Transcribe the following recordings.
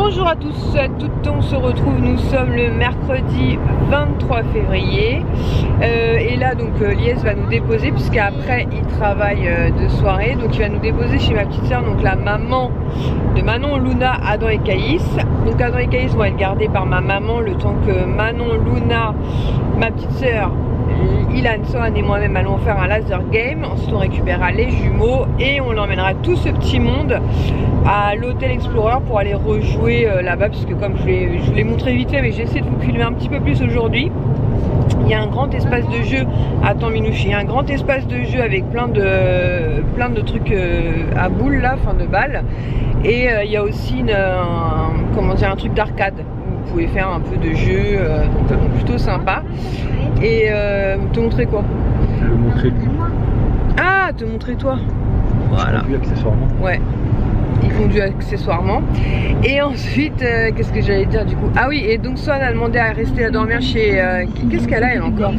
Bonjour à tous, à toutes, on se retrouve, nous sommes le mercredi 23 février et là donc Lies va nous déposer puisqu'après il travaille de soirée, donc il va nous déposer chez ma petite soeur, donc la maman de Manon, Luna, Adam et Caïs. Donc Adam et Caïs vont être gardés par ma maman le temps que Manon, Luna, ma petite soeur, Ilan, Sohan et moi-même allons faire un laser game. Ensuite on récupérera les jumeaux et on emmènera tout ce petit monde à l'hôtel Explorer pour aller rejouer là-bas, puisque comme je vous l'ai montré vite fait, mais j'essaie de vous filmer un petit peu plus aujourd'hui. Il y a un grand espace de jeu, attends Minouchi, il y a un grand espace de jeu avec plein de trucs à boules là, enfin de balles. Et il y a aussi un truc d'arcade. Vous pouvez faire un peu de jeu, donc plutôt sympa. Et te montrer quoi? Je vais montrer lui. Ah, te montrer toi. Voilà. Lui accessoirement. Ouais. Ils font du accessoirement. Et ensuite, qu'est-ce que j'allais dire du coup? Ah oui, et donc Sohan a demandé à rester à dormir chez... qu'est-ce qu'elle a elle encore?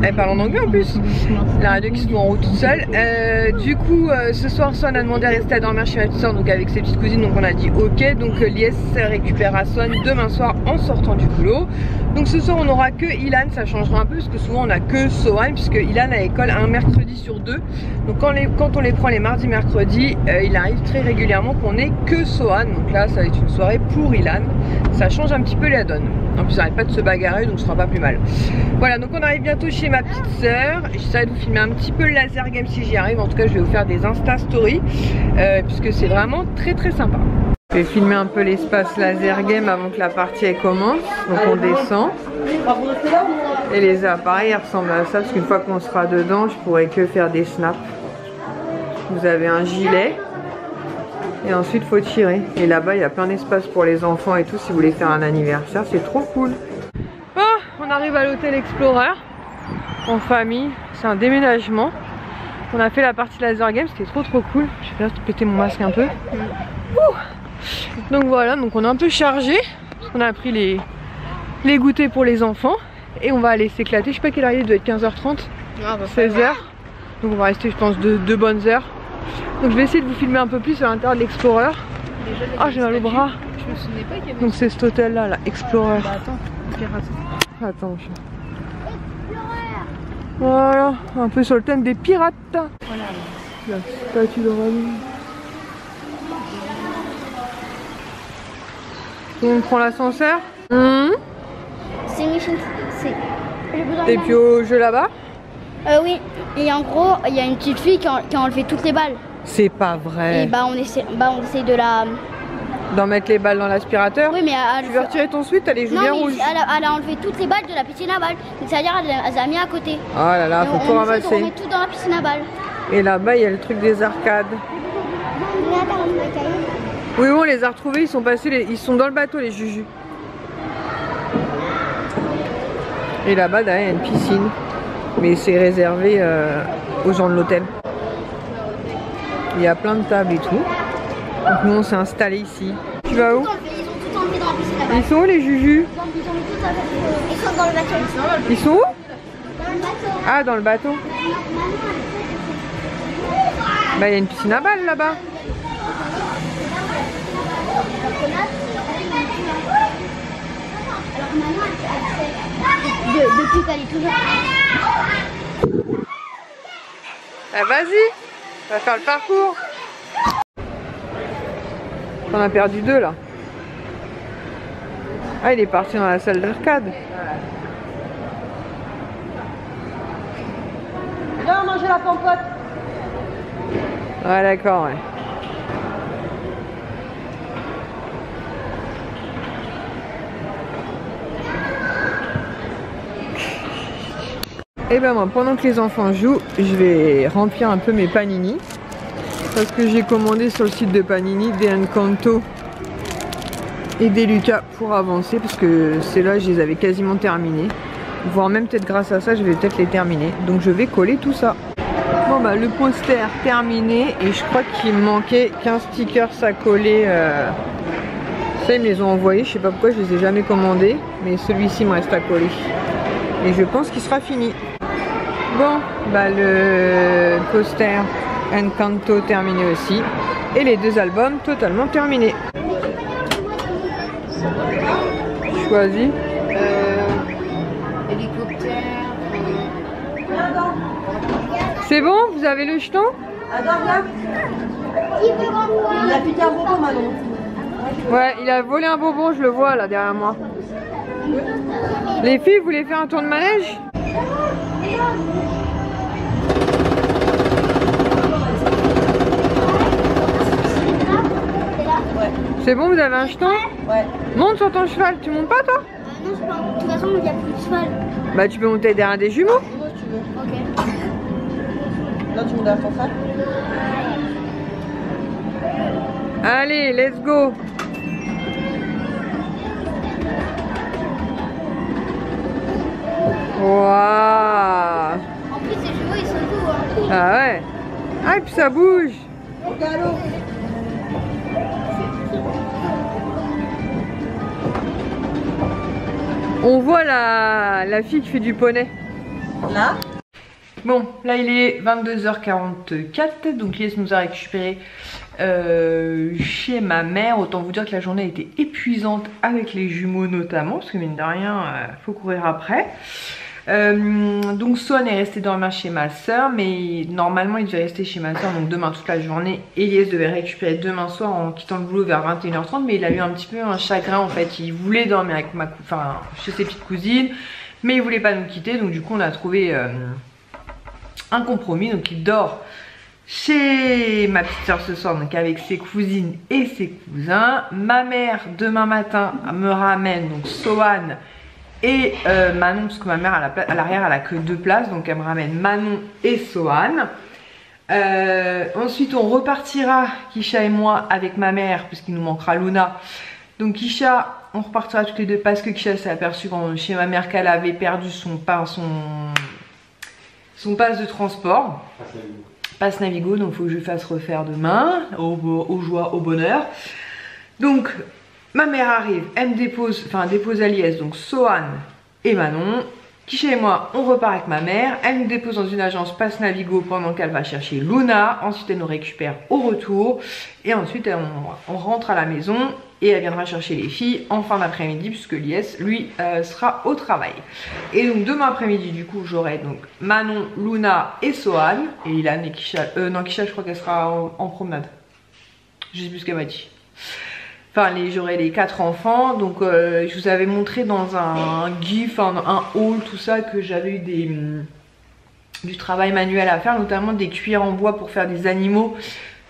Elle parle en anglais en plus. La radio qui se met en route toute seule. Du coup, ce soir, Sohan a demandé à rester à dormir chez ma petite soeur, donc avec ses petites cousines. Donc on a dit ok. Donc Lies récupérera Sohan demain soir en sortant du boulot. Donc ce soir, on n'aura que Ilan. Ça changera un peu parce que souvent on a que Sohan, puisque Ilan a école un mercredi sur deux. Donc quand on les prend les mardis, mercredis, il arrive très régulièrement qu'on ait que Sohan. Donc là, ça va être une soirée pour Ilan. Ça change un petit peu la donne. En plus, on n'arrête pas de se bagarrer, donc ce sera pas plus mal. Voilà, donc on arrive bientôt chez ma petite sœur. J'essaierai de vous filmer un petit peu le laser game si j'y arrive. En tout cas, je vais vous faire des Insta Stories puisque c'est vraiment très très sympa. Je vais filmer un peu l'espace laser game avant que la partie elle commence. Donc on descend. Et les appareils ressemblent à ça parce qu'une fois qu'on sera dedans, je pourrai que faire des snaps. Vous avez un gilet. Et ensuite faut tirer. Et là-bas il y a plein d'espace pour les enfants et tout si vous voulez faire un anniversaire, c'est trop cool. Oh, on arrive à l'hôtel Explorer en famille, c'est un déménagement. On a fait la partie laser game, c'était trop cool. Je vais faire péter mon masque un peu. Donc voilà, donc on est un peu chargé. On a pris les goûters pour les enfants et on va aller s'éclater. Je sais pas quelle heure il doit être 15h30, 16h. Donc on va rester je pense deux bonnes heures. Donc je vais essayer de vous filmer un peu plus à l'intérieur de l'Explorer. Ah, j'ai mal au bras. Je me souvenais pas qu'il y avait... Donc c'est cet hôtel là, Explorer. Bah attends, Attends. Voilà, un peu sur le thème des pirates. voilà. La statue de Rami. On prend l'ascenseur. C'est Mission. Et puis au jeu là-bas. Oui, et en gros, il y a une petite fille qui a enlevé toutes les balles. C'est pas vrai. Et on essaie de la... D'en mettre les balles dans l'aspirateur. Oui, mais tu veux retirer ton suite, elle est jaune bien rouge. Elle a enlevé toutes les balles de la piscine à balles. Donc ça veut dire qu'elle les a mis à côté. Oh là là, faut tout ramasser. On met tout dans la piscine à balles. Et là-bas, il y a le truc des arcades. Oui, on les a retrouvés, ils sont passés, ils sont dans le bateau, les jujus. Et là-bas, derrière, il y a une piscine. Mais c'est réservé aux gens de l'hôtel. Il y a plein de tables et tout. Donc nous, on s'est installé ici. Tu vas où? Ils ont tout enlevé dans la piscine à balles. Ils sont où les jujus? Ils sont dans le bateau. Ils sont où? Dans le bateau. Ah, dans le bateau. Bah, il y a une piscine à balles là-bas. Depuis qu'elle est toujours... Ah, vas-y, on va faire le parcours. On a perdu deux là. Ah, il est parti dans la salle d'arcade. Viens manger la compote. Ouais, d'accord, ouais. Et ben moi, pendant que les enfants jouent, je vais remplir un peu mes panini. Parce que j'ai commandé sur le site de Panini des Encanto et des Lucas pour avancer. Parce que ceux-là, je les avais quasiment terminés. Voire même peut-être grâce à ça, je vais peut-être les terminer. Donc je vais coller tout ça. Bon bah le poster terminé. Et je crois qu'il me manquait 15 stickers à coller. Ça, ils me les ont envoyés. Je sais pas pourquoi, je les ai jamais commandés. Mais celui-ci me reste à coller. Et je pense qu'il sera fini. Bon, bah le poster Encanto terminé aussi. Et les 2 albums totalement terminés. Choisis. Hélicoptère. C'est bon? Vous avez le jeton? Adore, viens. Il a piqué un bonbon, Manon. Ouais, il a volé un bonbon, je le vois là derrière moi. Les filles, vous voulez faire un tour de manège? C'est bon, vous avez un jeton? Ouais. Monte sur ton cheval, tu montes pas toi? Non, je pense. De toute façon, il n'y a plus de cheval. Bah tu peux monter derrière des jumeaux. Où tu veux. Ok. Là, tu me donnes ton frère. Allez, let's go. Waouh. En plus, ces chevaux, ils sont doux. Hein. Ah ouais. Ah et puis ça bouge. Au galop. On voit la fille qui fait du poney. Là. Bon, là il est 22h44, donc Lies nous a récupéré chez ma mère. Autant vous dire que la journée a été épuisante avec les jumeaux notamment, parce que mine de rien, faut courir après. Donc Swan est resté dormir chez ma soeur, mais normalement il devait rester chez ma soeur donc demain toute la journée. Et Lies devait récupérer demain soir en quittant le boulot vers 21h30, mais il a eu un petit peu un chagrin en fait. Il voulait dormir avec chez ses petites cousines, mais il voulait pas nous quitter, donc du coup on a trouvé un compromis. Donc il dort chez ma petite soeur ce soir, donc avec ses cousines et ses cousins. Ma mère demain matin me ramène donc Swan et Manon, parce que ma mère à l'arrière elle a que 2 places, donc elle me ramène Manon et Swan. Ensuite on repartira, Kisha et moi, avec ma mère, puisqu'il nous manquera Luna. Donc Kisha, on repartira toutes les 2 parce que Kisha s'est aperçue chez ma mère qu'elle avait perdu son pass de transport, passe Navigo, donc il faut que je fasse refaire demain, aux joies, au bonheur. Donc ma mère arrive, elle me dépose, dépose à Lies, donc Swan et Manon. Kisha et moi, on repart avec ma mère, elle nous dépose dans une agence passe Navigo pendant qu'elle va chercher Luna. Ensuite elle nous récupère au retour et ensuite on rentre à la maison. Et elle viendra chercher les filles en fin d'après-midi, puisque Lies, lui, sera au travail. Et donc demain après-midi, du coup, j'aurai donc Manon, Luna et Swan. Et Ilan et Kisha. Non, Kisha, je crois qu'elle sera en promenade. Je sais plus ce qu'elle m'a dit. Enfin, j'aurai les 4 enfants. Donc, je vous avais montré dans un gif, un haul, tout ça, que j'avais eu du travail manuel à faire, notamment des cuirs en bois pour faire des animaux.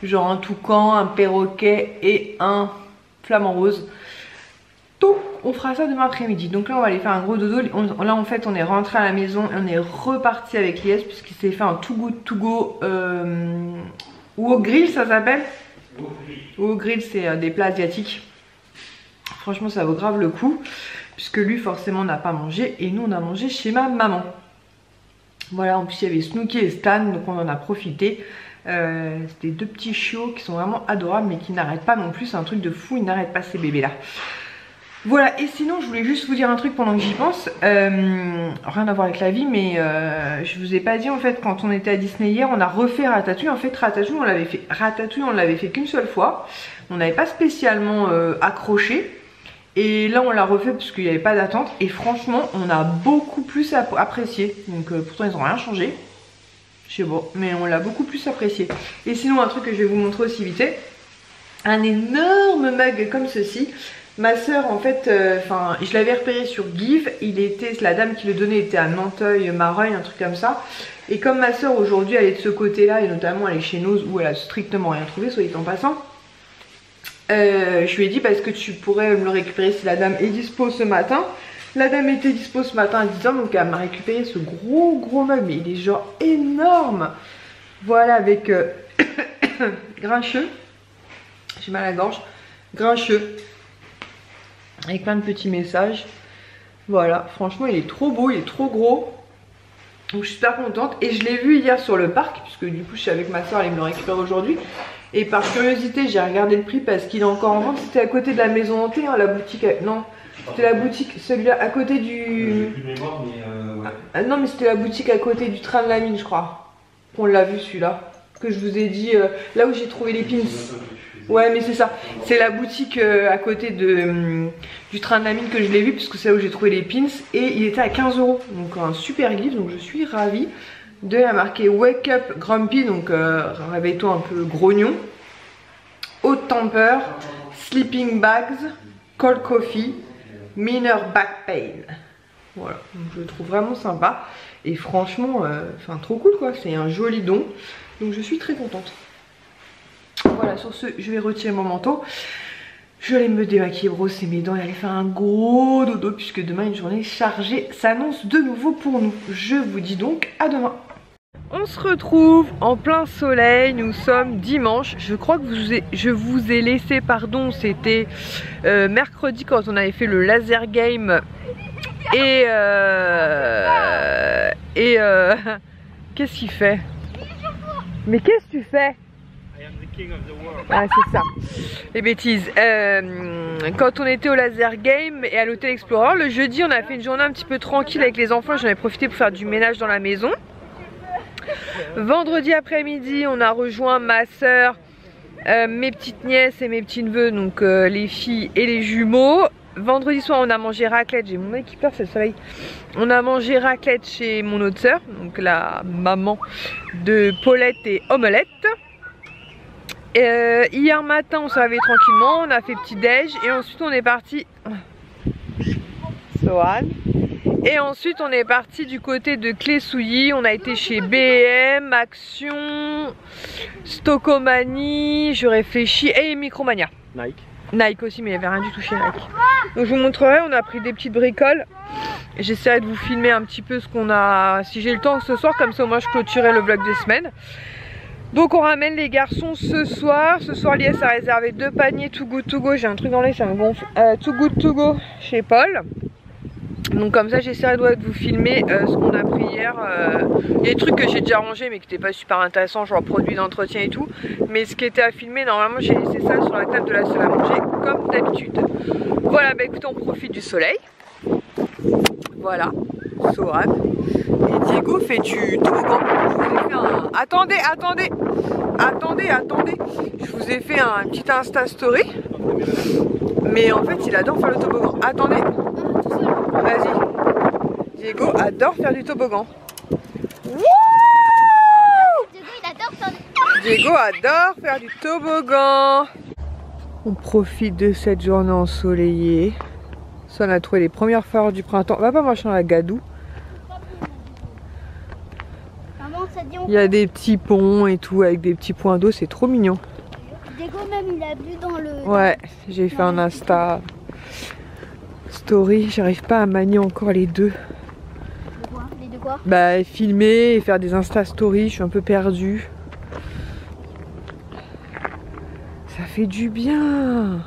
Genre un toucan, un perroquet et un flamant rose. Donc on fera ça demain après-midi. Donc là on va aller faire un gros dodo. Là en fait on est rentré à la maison et on est reparti avec Lies, puisqu'il s'est fait un too good to go ou au grill, ça s'appelle. Au grill, c'est des plats asiatiques. Franchement ça vaut grave le coup, puisque lui forcément n'a pas mangé et nous on a mangé chez ma maman. Voilà, en plus il y avait Snooki et Stan, donc on en a profité. C'était 2 petits chiots qui sont vraiment adorables, mais qui n'arrêtent pas non plus. C'est un truc de fou, ils n'arrêtent pas ces bébés là. Voilà, et sinon je voulais juste vous dire un truc pendant que j'y pense. Rien à voir avec la vie, mais je vous ai pas dit en fait, quand on était à Disney hier, on a refait Ratatouille. En fait Ratatouille on l'avait fait qu'une seule fois. On n'avait pas spécialement accroché. Et là on l'a refait parce qu'il n'y avait pas d'attente. Et franchement on a beaucoup plus apprécié. Donc pourtant ils n'ont rien changé. Je sais pas, mais on l'a beaucoup plus apprécié. Et sinon un truc que je vais vous montrer aussi vite fait, un énorme mug comme ceci. Ma soeur en fait, je l'avais repéré sur Give, la dame qui le donnait était à Nanteuil, Mareuil, un truc comme ça. Et comme ma soeur aujourd'hui elle est de ce côté là, et notamment elle est chez Nose où elle a strictement rien trouvé, soit dit en passant, je lui ai dit parce que tu pourrais me le récupérer si la dame est dispo ce matin. La dame était dispo ce matin à 10h, donc elle m'a récupéré ce gros mug, mais il est genre énorme. Voilà, avec grincheux, j'ai mal à la gorge, grincheux, avec plein de petits messages. Voilà, franchement il est trop beau, il est trop gros. Donc je suis super contente. Et je l'ai vu hier sur le parc, puisque du coup je suis avec ma soeur, elle me le récupère aujourd'hui. Et par curiosité j'ai regardé le prix parce qu'il est encore en vente. C'était à côté de la maison hantée, hein, la boutique, non. C'était la boutique, celui-là à côté du... ouais. Non mais c'était la boutique à côté du train de la mine je crois. On l'a vu celui-là. Que je vous ai dit, là où j'ai trouvé les pins. Ouais, mais c'est ça. C'est la boutique à côté du train de la mine que je l'ai vu, puisque c'est là où j'ai trouvé les pins. Et il était à 15 €. Donc un super livre. Donc je suis ravie. De la marqué Wake Up Grumpy. Donc réveille-toi un peu grognon. Hot Temper. Sleeping Bags. Cold Coffee. Minor Back Pain. Voilà. Donc je le trouve vraiment sympa. Et franchement, enfin trop cool quoi. C'est un joli don. Donc je suis très contente. Voilà, sur ce, je vais retirer mon manteau. Je vais me démaquiller, brosser mes dents et aller faire un gros dodo puisque demain une journée chargée s'annonce de nouveau pour nous. Je vous dis donc à demain. On se retrouve en plein soleil, nous sommes dimanche. Je crois que je vous ai laissé, pardon, c'était mercredi quand on avait fait le laser game. Et qu'est-ce qu'il fait? Mais qu'est-ce que tu fais? Ah c'est ça, les bêtises. Quand on était au laser game et à l'hôtel Explorer, le jeudi on a fait une journée un petit peu tranquille avec les enfants. J'en ai profité pour faire du ménage dans la maison. Vendredi après-midi on a rejoint ma soeur, mes petites nièces et mes petits neveux, donc les filles et les jumeaux. Vendredi soir on a mangé raclette, j'ai mon mec qui pleure, c'est le soleil. On a mangé raclette chez mon autre soeur, donc la maman de Paulette et Omelette. Hier matin on s'est réveillé tranquillement, on a fait petit déj et ensuite on est parti et ensuite on est parti du côté de Clé-Souilly. On a été chez B&M, Action, Stockomanie, je réfléchis, et Micromania. Nike aussi, mais il n'y avait rien du tout chez Nike. Donc je vous montrerai, on a pris des petites bricoles. J'essaierai de vous filmer un petit peu ce qu'on a, si j'ai le temps ce soir, comme ça moi je clôturerai le vlog des semaines. Donc on ramène les garçons ce soir. Ce soir Lies a réservé 2 paniers Too Good To Go. J'ai un truc dans l'œil, ça me gonfle. Too Good To Go chez Paul. Donc comme ça j'essaierai de vous filmer ce qu'on a pris hier. Il y a des trucs que j'ai déjà rangés mais qui n'étaient pas super intéressants, genre produits d'entretien et tout. Mais ce qui était à filmer, normalement j'ai laissé ça sur la table de la salle à manger comme d'habitude. Voilà, bah écoutez, on profite du soleil. Voilà, Sohan. Et Diego fait du toboggan. Je vous ai fait un... Attendez. Je vous ai fait un petit Insta story. Mais en fait, il adore faire le toboggan. Attendez. Vas-y. Diego adore faire du toboggan. Diego adore faire du toboggan. On profite de cette journée ensoleillée. Ça, on a trouvé les premières fleurs du printemps. Va pas marcher dans la gadoue. Il y a des petits ponts et tout avec des petits points d'eau, c'est trop mignon. Diego même il a bu dans le... Ouais, j'ai fait un Insta story, j'arrive pas à manier encore les deux. Les deux quoi? Bah filmer et faire des Insta stories, je suis un peu perdue. Ça fait du bien.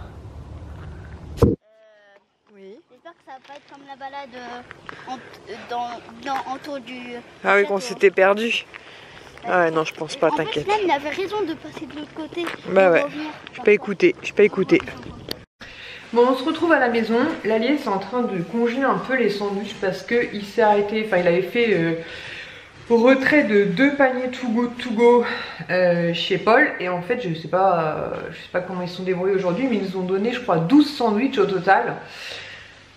Oui. J'espère que ça va pas être comme la balade autour du... Ah oui, qu'on s'était perdu. Ah ouais, non, je pense pas, t'inquiète. Même il avait raison de passer de l'autre côté. Bah ouais, je peux écouter. Bon, on se retrouve à la maison. L'Aliès est en train de congeler un peu les sandwichs parce qu'il s'est arrêté, enfin il avait fait retrait de 2 paniers Too Good To Go chez Paul. Et en fait, je sais pas comment ils se sont débrouillés aujourd'hui, mais ils nous ont donné, je crois, 12 sandwichs au total.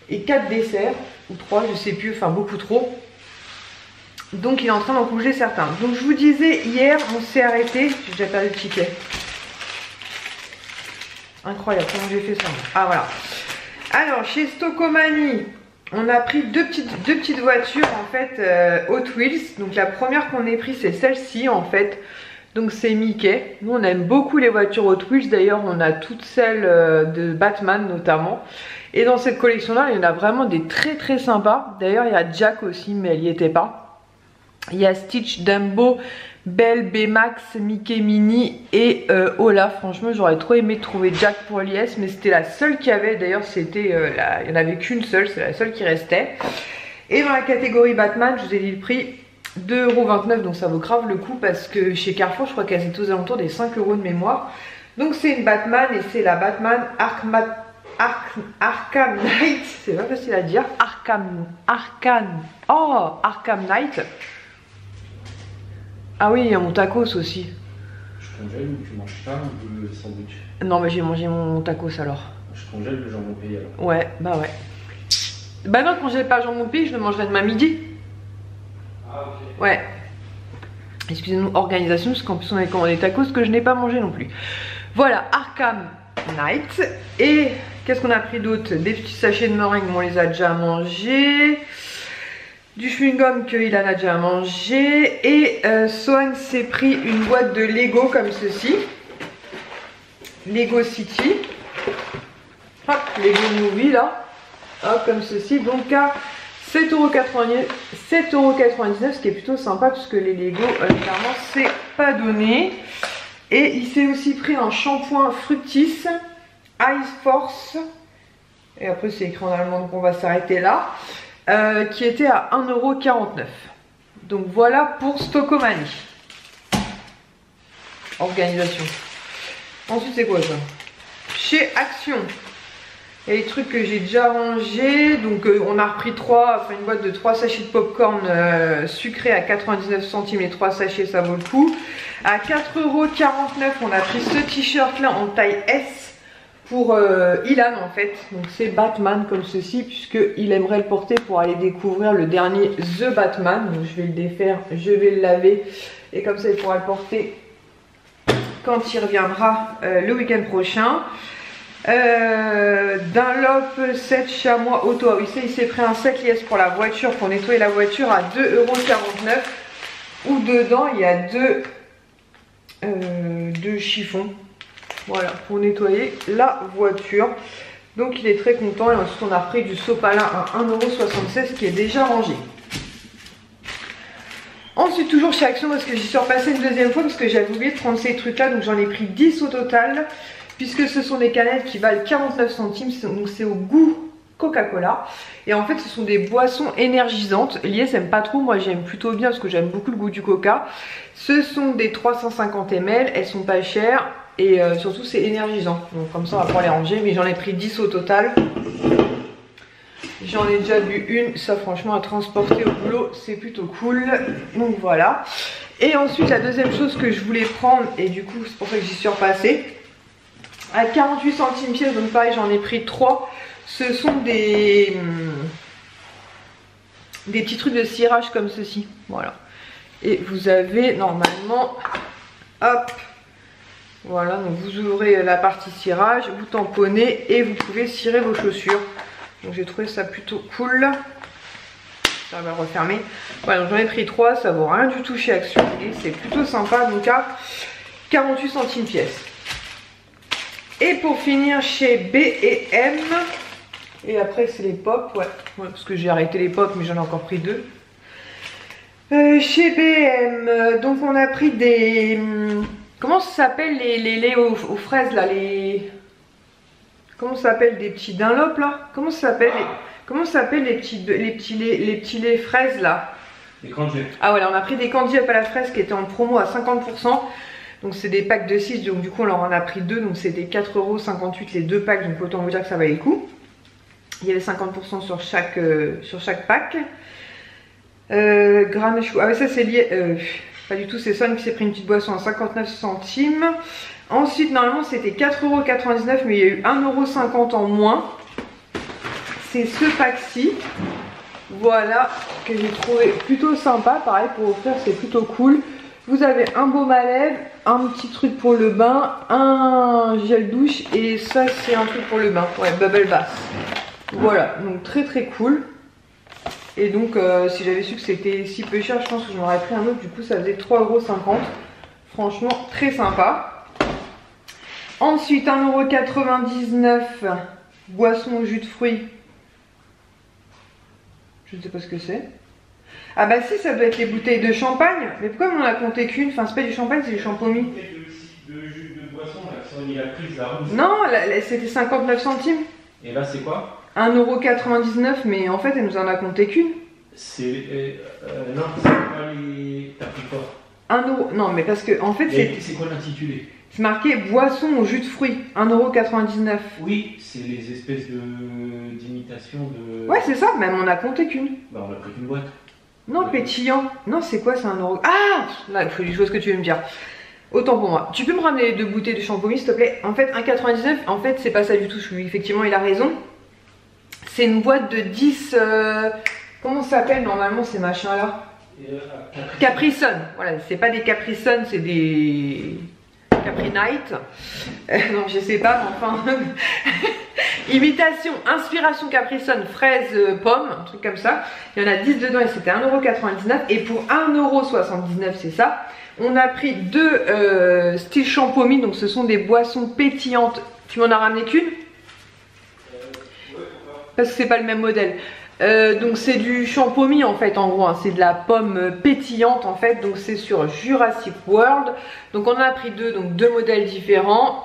Et 4 desserts, ou 3, je sais plus, enfin beaucoup trop. Donc il est en train d'en congeler certains. Donc je vous disais, hier on s'est arrêté. J'ai déjà perdu le ticket. Incroyable comment j'ai fait ça. Ah voilà. Alors chez Stockomanie, on a pris deux petites voitures en fait Hot Wheels. Donc la première qu'on ait pris c'est celle-ci en fait. Donc c'est Mickey. Nous on aime beaucoup les voitures Hot Wheels. D'ailleurs on a toutes celles de Batman notamment. Et dans cette collection là il y en a vraiment des très sympas. D'ailleurs il y a Jack aussi mais elle n'y était pas. Il y a Stitch, Dumbo, Belle, Baymax, Mickey Mini et Ola. Franchement j'aurais trop aimé trouver Jack pour Lies, mais c'était la seule qu'il y avait. D'ailleurs c'était il n'y en avait qu'une seule, c'est la seule qui restait. Et dans la catégorie Batman, je vous ai dit le prix, 2,29 €, donc ça vaut grave le coup parce que chez Carrefour je crois qu'elle est aux alentours des 5 € de mémoire. Donc c'est une Batman et c'est la Batman Arkham Knight, c'est pas facile à dire, Arkham Knight. Ah oui, il y a mon tacos aussi. congèle ou tu manges pas un peu le sandwich? Non, mais j'ai mangé mon tacos alors. Je congèle le jambon pays alors. Ouais, bah ouais. Bah non, quand j'ai pas le jambon pays, je le mangerai demain midi. Ah, ok. Ouais. Excusez-nous, organisation, parce qu'en plus on avait commandé des tacos que je n'ai pas mangé non plus. Voilà, Arkham Knight. Et qu'est-ce qu'on a pris d'autre? Des petits sachets de meringue, mais on les a déjà mangés. Du chewing-gum qu'il en a déjà mangé. Et Swan s'est pris une boîte de Lego comme ceci. Lego City. Hop, Lego Movie là. Hop, comme ceci. Donc à 7,99 €, ce qui est plutôt sympa puisque les Lego, clairement, c'est pas donné. Et il s'est aussi pris un shampoing Fructis Ice Force. Et après, c'est écrit en allemand, donc on va s'arrêter là. Qui était à 1,49 €. Donc voilà pour Stockomanie. Organisation. Ensuite, c'est quoi ça? Chez Action. Il y a les trucs que j'ai déjà rangés. Donc on a repris une boîte de 3 sachets de popcorn sucré à 99 centimes. Les 3 sachets, ça vaut le coup. À 4,49 €, on a pris ce t-shirt là en taille S pour Ilan en fait. Donc c'est Batman comme ceci, puisqu'il aimerait le porter pour aller découvrir le dernier The Batman. Donc je vais le défaire, je vais le laver. Et comme ça il pourra le porter quand il reviendra le week-end prochain. Dunlop 7 chamois auto. Ah oui, il s'est pris un set liesse pour la voiture, pour nettoyer la voiture à 2,49 €. Où dedans il y a deux chiffons. Voilà, pour nettoyer la voiture. Donc il est très content. Et ensuite on a repris du sopalin à 1,76 € qui est déjà rangé. Ensuite toujours chez Action, parce que j'y suis repassée une deuxième fois parce que j'avais oublié de prendre ces trucs là. Donc j'en ai pris 10 au total. Puisque ce sont des canettes qui valent 49 centimes. Donc c'est au goût Coca-Cola. Et en fait ce sont des boissons énergisantes. Lies n'aime pas trop, moi j'aime plutôt bien parce que j'aime beaucoup le goût du coca. Ce sont des 350 ml, elles sont pas chères. Et surtout c'est énergisant. Donc comme ça on va pouvoir les ranger. Mais j'en ai pris 10 au total. J'en ai déjà bu une. Ça franchement à transporter au boulot c'est plutôt cool. Donc voilà. Et ensuite la deuxième chose que je voulais prendre, et du coup c'est pour ça que j'y suis repassée, à 48 centimes pièce, donc pareil j'en ai pris 3. Ce sont des petits trucs de cirage comme ceci. Voilà. Et vous avez normalement, hop, voilà, donc vous ouvrez la partie cirage, vous tamponnez et vous pouvez cirer vos chaussures. Donc j'ai trouvé ça plutôt cool. Ça va refermer. Voilà, donc j'en ai pris 3, ça vaut rien du tout chez Action et c'est plutôt sympa, donc à 48 centimes pièce. Et pour finir chez B&M, et après c'est les pop, ouais, parce que j'ai arrêté les pop mais j'en ai encore pris 2. Chez B&M, donc on a pris des, comment ça s'appelle les laits aux fraises là, comment ça s'appelle, des petits Dunlop là, comment ça s'appelle les petits laits fraises là, Les candy. Ah voilà, on a pris des candy up à la fraise qui étaient en promo à 50%. Donc c'est des packs de 6, donc du coup on leur en a pris 2, donc c'était 4,58 € les 2 packs, donc autant vous dire que ça valait le coup. Il y avait 50% sur chaque pack. Gramme chou, ah ouais ça c'est lié, pas du tout, c'est Swan qui s'est pris une petite boisson à 59 centimes. Ensuite normalement c'était 4,99 €, mais il y a eu 1,50 € en moins. C'est ce pack-ci, voilà, que j'ai trouvé plutôt sympa, pareil pour offrir c'est plutôt cool. Vous avez un baume à lèvres, un petit truc pour le bain, un gel douche et ça c'est un truc pour le bain, ouais, bubble bath. Voilà, donc très très cool. Et donc si j'avais su que c'était si peu cher, je pense que j'en aurais pris un autre, du coup ça faisait 3,50 €. Franchement très sympa. Ensuite 1,99 €, boisson au jus de fruits. Je ne sais pas ce que c'est. Ah bah si, ça doit être les bouteilles de champagne. Mais pourquoi on en a compté qu'une? Enfin c'est pas du champagne, c'est du champomis. De jus de boisson, là, qui sont mis la prise, la rouge. Non, c'était 59 centimes. Et là c'est quoi? 1,99 €, mais en fait elle nous en a compté qu'une. C'est... non, c'est pas les... T'as pris quoi? 1 €, non mais parce que en fait c'est quoi l'intitulé? c'est marqué boisson au jus de fruits, 1,99 €. Oui, c'est les espèces d'imitation de... Ouais c'est ça, mais on en a compté qu'une. Bah on a pris qu'une boîte. Non, pétillant. Non, c'est quoi, c'est 1 €? Ah là, il faut que je vois ce que tu veux me dire. Autant pour moi. Tu peux me ramener les 2 bouteilles de Champomy s'il te plaît? En fait 1,99, en fait c'est pas ça du tout. Effectivement il a raison. C'est une boîte de 10... comment ça s'appelle normalement ces machins là? Capri Sun. Voilà, c'est pas des Capri Sun, c'est des Capri Night. Non je sais pas mais enfin... Imitation, inspiration Capri Sun, fraise, pomme, un truc comme ça. Il y en a 10 dedans et c'était 1,99 €. Et pour 1,79 € c'est ça. On a pris 2 style Champomy, donc ce sont des boissons pétillantes. Tu m'en as ramené qu'une? Parce que c'est pas le même modèle. Donc c'est du Champomy en fait en gros, hein. C'est de la pomme pétillante en fait, donc c'est sur Jurassic World. Donc on a pris 2 modèles différents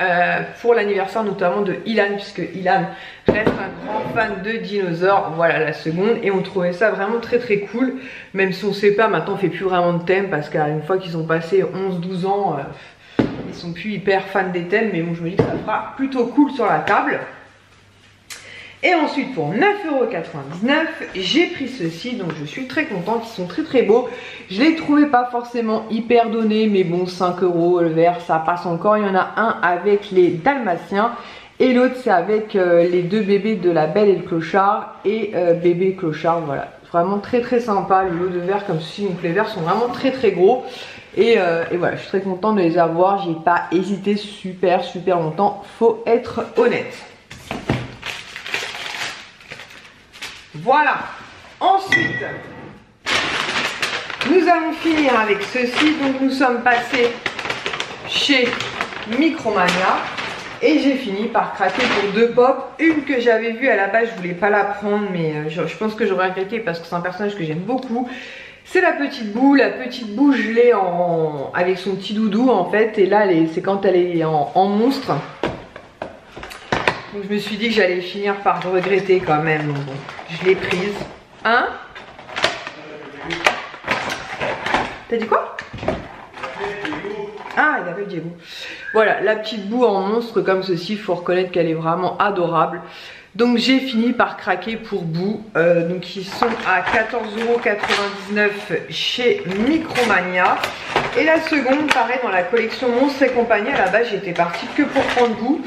pour l'anniversaire notamment de Ilan, puisque Ilan reste un grand fan de dinosaures. Voilà la seconde, et on trouvait ça vraiment très très cool, même si on sait pas, maintenant on fait plus vraiment de thème, parce qu'une fois qu'ils ont passé 11-12 ans, ils sont plus hyper fans des thèmes, mais bon je me dis que ça fera plutôt cool sur la table. Et ensuite pour 9,99 €, j'ai pris ceci, donc je suis très contente, ils sont très très beaux. Je les trouvais pas forcément hyper donnés, mais bon 5 € le verre ça passe encore. Il y en a un avec les Dalmatiens et l'autre c'est avec les 2 bébés de la Belle et le Clochard et bébé Clochard, voilà. Vraiment très très sympa le lot de verres comme ceci, donc les verres sont vraiment très très gros. Et voilà, je suis très contente de les avoir, j'ai pas hésité super longtemps, faut être honnête. Voilà, ensuite nous allons finir avec ceci. Donc nous sommes passés chez Micromania et j'ai fini par craquer pour 2 pop. Une que j'avais vue à la base, je voulais pas la prendre, mais je pense que j'aurais regretté parce que c'est un personnage que j'aime beaucoup. C'est la petite boue gelée avec son petit doudou en fait, et là c'est quand elle est en monstre. Donc je me suis dit que j'allais finir par regretter quand même, donc bon, je l'ai prise. Hein? T'as dit quoi? Ah, il appelle Diego. Voilà, la petite boue en monstre comme ceci, il faut reconnaître qu'elle est vraiment adorable. Donc j'ai fini par craquer pour boue. Donc ils sont à 14,99 € chez Micromania. Et la seconde, pareil, dans la collection Monstres et compagnie. À la base, j'étais partie que pour prendre boue.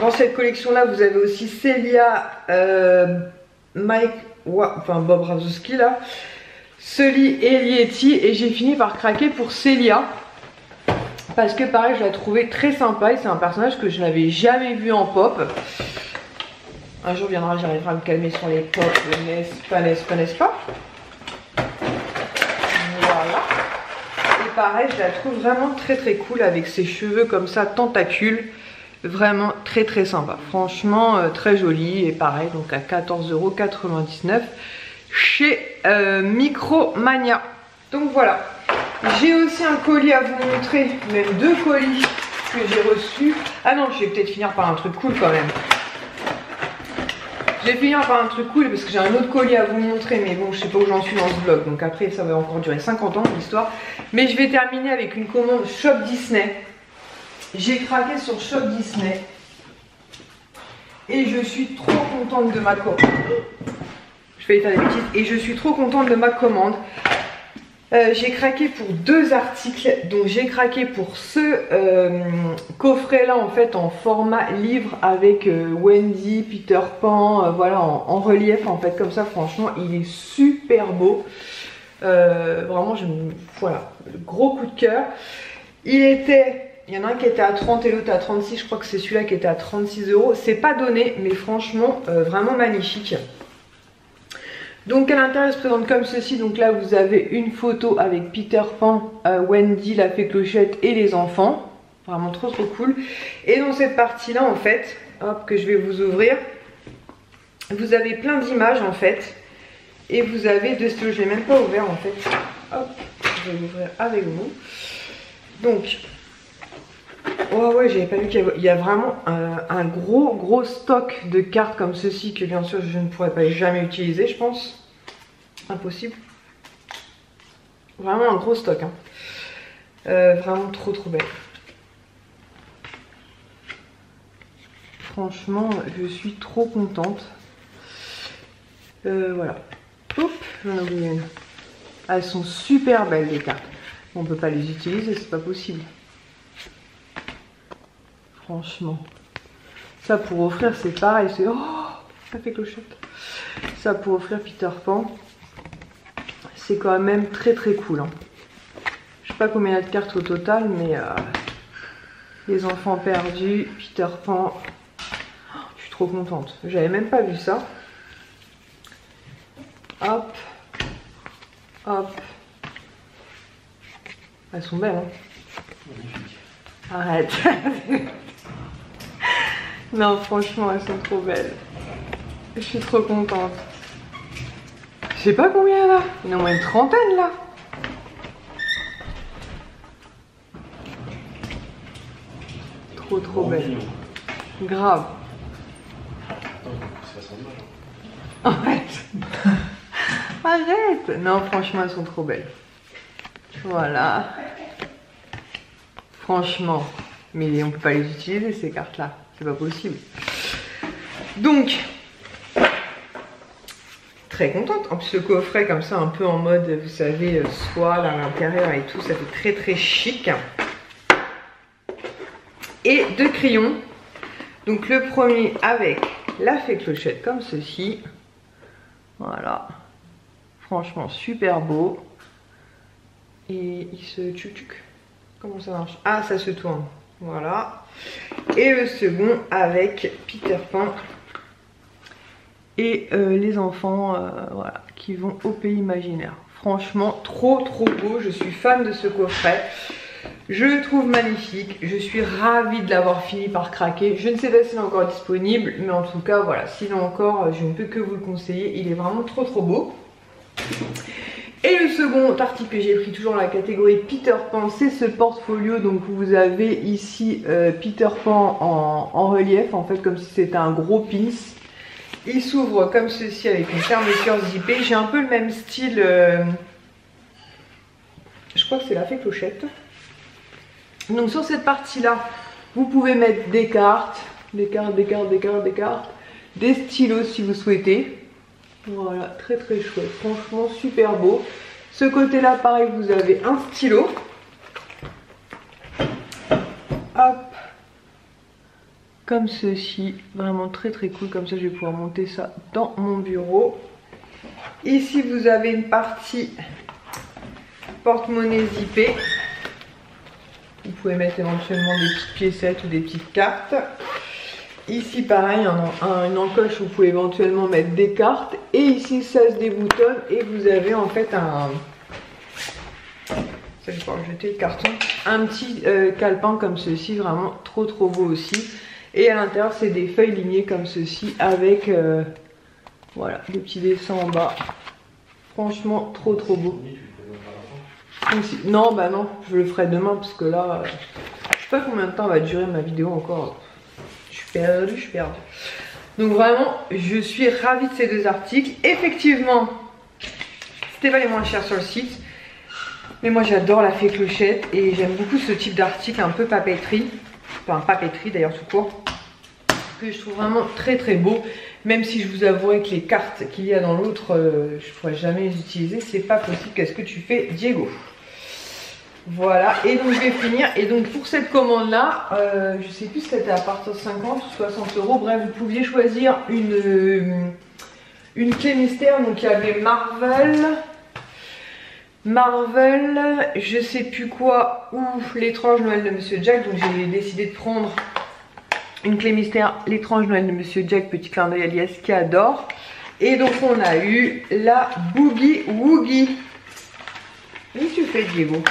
Dans cette collection-là, vous avez aussi Celia, Bob Razowski là, Sully et Lieti. Et j'ai fini par craquer pour Celia. Parce que pareil, je la trouvais très sympa et c'est un personnage que je n'avais jamais vu en pop. Un jour viendra, j'arriverai à me calmer sur les pop, n'est-ce pas? Voilà. Et pareil, je la trouve vraiment très très cool avec ses cheveux comme ça, tentacules. Vraiment très très sympa. Franchement, très jolie. Et pareil, donc à 14,99 € chez Micromania. Donc voilà. J'ai aussi un colis à vous montrer, même 2 colis que j'ai reçus. Ah non, je vais peut-être finir par un truc cool quand même. Je vais finir par un truc cool parce que j'ai un autre colis à vous montrer, mais bon, je sais pas où j'en suis dans ce vlog, donc après ça va encore durer 50 ans l'histoire. Mais je vais terminer avec une commande Shop Disney. J'ai craqué sur Shop Disney et je suis trop contente de ma commande. Je vais faire des bêtises et je suis trop contente de ma commande. J'ai craqué pour 2 articles, donc j'ai craqué pour ce coffret là en fait en format livre avec Wendy, Peter Pan, voilà en relief en fait comme ça. Franchement il est super beau, vraiment voilà, gros coup de cœur. Il y en a un qui était à 30 et l'autre à 36, je crois que c'est celui-là qui était à 36 €. C'est pas donné mais franchement vraiment magnifique. Donc à l'intérieur il se présente comme ceci. Donc là vous avez une photo avec Peter Pan, Wendy, la fée Clochette et les enfants. Vraiment trop cool. Et dans cette partie là en fait, hop, que je vais vous ouvrir, vous avez plein d'images en fait. Et vous avez de ce que je n'ai même pas ouvert en fait. Hop, je vais l'ouvrir avec vous. Donc, oh ouais, j'avais pas vu qu'il y a vraiment un gros stock de cartes comme ceci que bien sûr je ne pourrais pas jamais utiliser, je pense. Impossible. Vraiment un gros stock. Hein. Vraiment trop belle. Franchement, je suis trop contente. Voilà. Hop, j'en ai oublié une. Elles sont super belles les cartes. On peut pas les utiliser, c'est pas possible. Franchement. Ça pour offrir c'est pareil, c'est... Oh, ça fait clochette. Ça pour offrir Peter Pan, c'est quand même très très cool. Hein. Je sais pas combien il y a de cartes au total, mais les enfants perdus, Peter Pan, oh, je suis trop contente. J'avais même pas vu ça. Hop, hop. Elles sont belles, hein. Arrête. Non, franchement, elles sont trop belles. Je suis trop contente. Je sais pas combien là. Il y en a au moins une trentaine là. Trop belle. Grave. Arrête. Arrête. Non, franchement, elles sont trop belles. Voilà. Franchement. Mais on peut pas les utiliser ces cartes là. C'est pas possible. Donc, très contente. En plus, le coffret comme ça, un peu en mode, vous savez, soie à l'intérieur et tout, ça fait très chic. Et 2 crayons. Donc le premier avec la fée clochette comme ceci. Voilà. Franchement, super beau. Et il se tchouc. Comment ça marche? Ah, ça se tourne. Voilà. Et le second avec Peter Pan et les enfants voilà, qui vont au pays imaginaire. Franchement, trop beau. Je suis fan de ce coffret. Je le trouve magnifique. Je suis ravie de l'avoir fini par craquer. Je ne sais pas s'il est encore disponible, mais en tout cas, voilà, s'il est encore, je ne peux que vous le conseiller. Il est vraiment trop beau. Et le second article que j'ai pris toujours dans la catégorie Peter Pan, c'est ce portfolio. Donc vous avez ici Peter Pan en relief, en fait comme si c'était un gros pins. Il s'ouvre comme ceci avec une fermeture zippée. J'ai un peu le même style, je crois que c'est la fée clochette. Donc sur cette partie là, vous pouvez mettre des cartes, des stylos si vous souhaitez. Voilà, très chouette, franchement super beau. Ce côté là pareil, vous avez un stylo. Hop, comme ceci, vraiment très cool. Comme ça je vais pouvoir monter ça dans mon bureau. Ici vous avez une partie porte-monnaie zippée. Vous pouvez mettre éventuellement des petites piécettes ou des petites cartes. Ici pareil, une encoche où vous pouvez éventuellement mettre des cartes. Et ici ça se déboutonne et vous avez en fait un... Ça je vais pouvoir jeter le carton. Un petit calepin comme ceci, vraiment trop beau aussi. Et à l'intérieur c'est des feuilles lignées comme ceci avec voilà, des petits dessins en bas. Franchement trop beau. Non bah non, je le ferai demain parce que là, je sais pas combien de temps va durer ma vidéo encore. Je suis perdue. Donc vraiment, je suis ravie de ces 2 articles. Effectivement, c'était pas les moins chers sur le site. Mais moi j'adore la fée clochette et j'aime beaucoup ce type d'article un peu papeterie. Enfin papeterie d'ailleurs tout court. Que je trouve vraiment très beau. Même si je vous avouerai que les cartes qu'il y a dans l'autre, je pourrais jamais les utiliser. C'est pas possible. Qu'est-ce que tu fais, Diego? Voilà, et donc je vais finir. Et donc pour cette commande là, je sais plus si c'était à partir de 50 ou 60 euros. Bref, vous pouviez choisir une clé mystère. Donc il y avait Marvel, je sais plus quoi, ou l'étrange Noël de Monsieur Jack. Donc j'ai décidé de prendre une clé mystère, l'étrange Noël de Monsieur Jack, petit clin d'œil à Lies qui adore. Et donc on a eu la Boogie Woogie. Qu'est-ce que tu fais, Diego?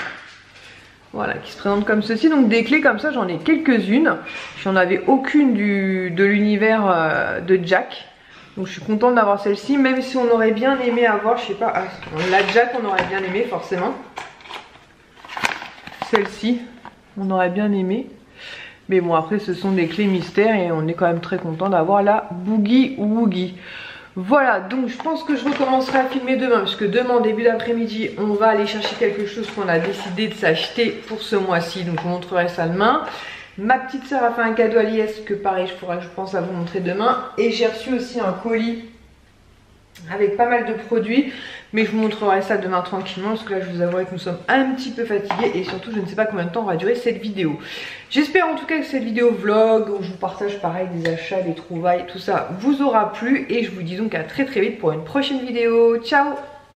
Voilà, qui se présente comme ceci. Donc des clés comme ça, j'en ai quelques-unes. J'en avais aucune de l'univers de Jack. Donc je suis contente d'avoir celle-ci. Même si on aurait bien aimé avoir, je sais pas, la Jack on aurait bien aimé forcément. Celle-ci, on aurait bien aimé. Mais bon, après ce sont des clés mystères et on est quand même très content d'avoir la Boogie Woogie. Voilà, donc je pense que je recommencerai à filmer demain, parce que demain, début d'après-midi, on va aller chercher quelque chose qu'on a décidé de s'acheter pour ce mois-ci. Donc je vous montrerai ça demain. Ma petite soeur a fait un cadeau à Lies, que pareil, je pense à vous montrer demain. Et j'ai reçu aussi un colis avec pas mal de produits, mais je vous montrerai ça demain tranquillement parce que là je vous avouerai que nous sommes un petit peu fatigués et surtout je ne sais pas combien de temps va durer cette vidéo. J'espère en tout cas que cette vidéo vlog où je vous partage pareil des achats, des trouvailles, tout ça vous aura plu et je vous dis donc à très vite pour une prochaine vidéo. Ciao!